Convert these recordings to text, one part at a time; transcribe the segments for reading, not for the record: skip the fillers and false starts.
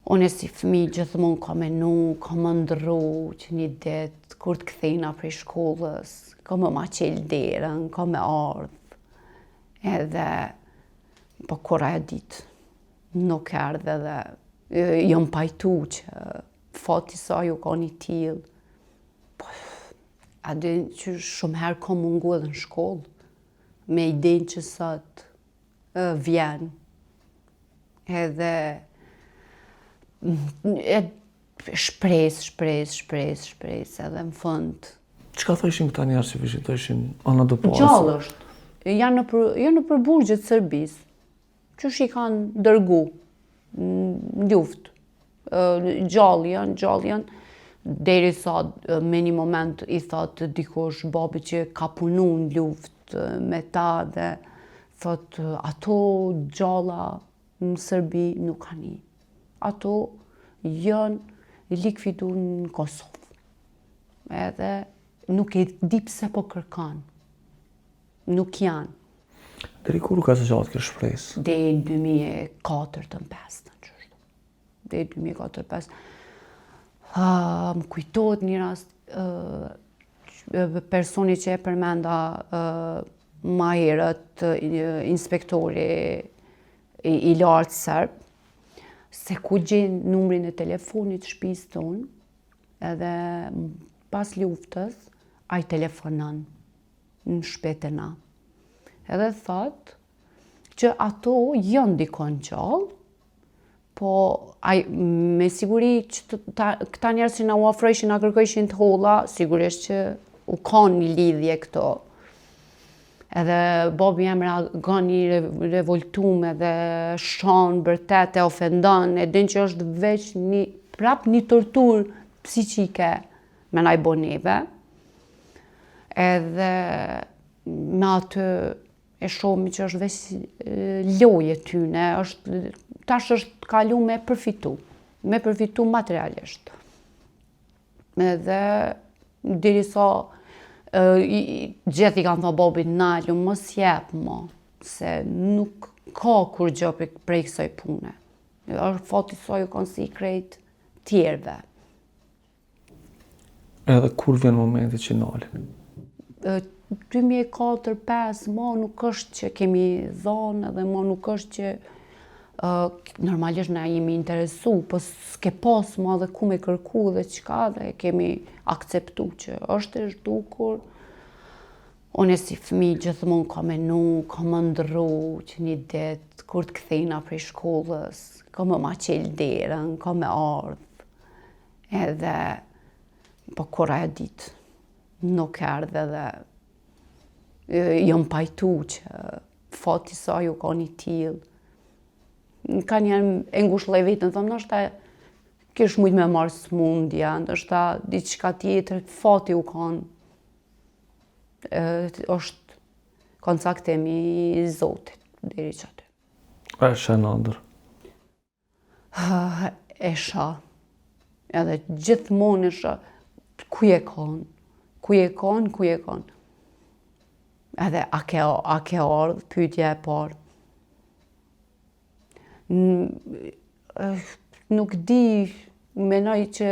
Unë si fëmijë gjithmonë ka menu, ka më ndërru që një ditë, kur të kthejna prej shkollës, ka më ma qelë derën, ka me ardhë. Edhe, po kura e ditë, nuk erdhe dhe jam pajtu që fati sa ju ka një tillë. A di që shumë herë ka mungu edhe në shkollë, me idenë që sot vjen. Edhe shpresë edhe në fund. Çka thoshin këta njerëz që vizitojshin anadopasë? Gjallë është. Janë nëpër burgjet të Serbisë. Qysh i kanë dërgu në luftë. Gjallë janë. Derisa me një moment i thot dikush babi që ka punu në luftë me ta dhe thot ato gjalla në Serbi nuk kanë një. Ato janë likvidu në Kosovë. Edhe nuk e di pse po kërkan. Nuk janë. Deri kur ka zgjatë kjo shpresë? Deri në 2004-2005. Deri 2004-2005. Më kujtohet një rast personi që e përmenda ma herët inspektori i lartë serb, se ku gjen numrin e telefonit shtëpisë tonë, edhe pas luftës, ai telefonon në shtëpinë na. Edhe thot që ato janë dikon gjallë, po me siguri që këta njerëz që na u ofrojshin, na kërkojshin të holla, sigurisht që u kanë një lidhje këto. Edhe babi jam reagon i revoltum edhe shon, bërtet e ofendon, e din që është veç një torturë psiqike me na i bo neve. Edhe me atë e shohmi që është veç loje tyne, tash është kalu me përfitu materialisht. Edhe derisa gjithë i kanë thënë babit nalu, mos jep mo, se nuk ka kur gjë prej kësaj pune. Fati sa ju kanë si krejt tjerve. Edhe kur vjen momenti që nalin? 2004-2005, ma nuk është që kemi dhanë edhe ma nuk është që normalisht na jemi interesu, po s'ke pas ma dhe ku me kërku dhe qka dhe kemi akceptu që është e zhdukur. Unë si fëmijë gjithmonë ka menu, ka më ndërru që një ditë, kur të kthejna prej shkollës, ka më ma qelë derën, ka me ardhë. Edhe, po kura e ditë, nuk erdhe dhe jam pajtu që fati sa ju ka një tillë. Ka njerë e ngushëlloj vetën, thëmë, nështë kish mujt me marrë smundja, nështë diçka tjetër, fati u kanë. është koncaktemi i Zotit, deri që aty. E shenë ndër? E sha. Edhe gjithmonë e sha. Ku je kanë? Edhe a ke ardhë, pyetja e parë. Nuk di, menoj që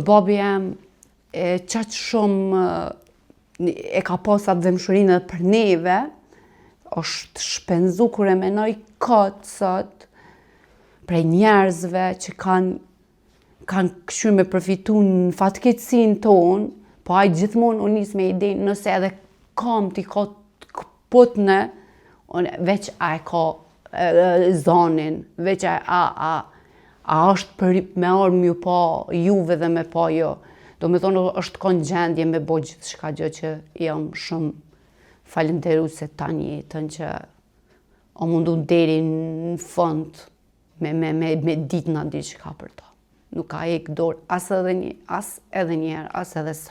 babi jam qaq shumë e ka pas atë dëmshurinë edhe për neve, është shpenzu kur e menoj këtë sot prej njerëzve që kanë këshyr me përfitu në fatkeqësinë tonë, po ai gjithmonë u nis me idenë nëse edhe kam t'i ka putne, veç a e ka zonin, veç a është me orë mju pa juve dhe me pa jo. Do me thonë është konë gjendje me bo gjithë shka gjë që jam shumë falenderuse tani jetën që o mundu deri në fund me ditë në diçka për ta. Nuk ka ek dorë as edhe një herë, as edhe sa.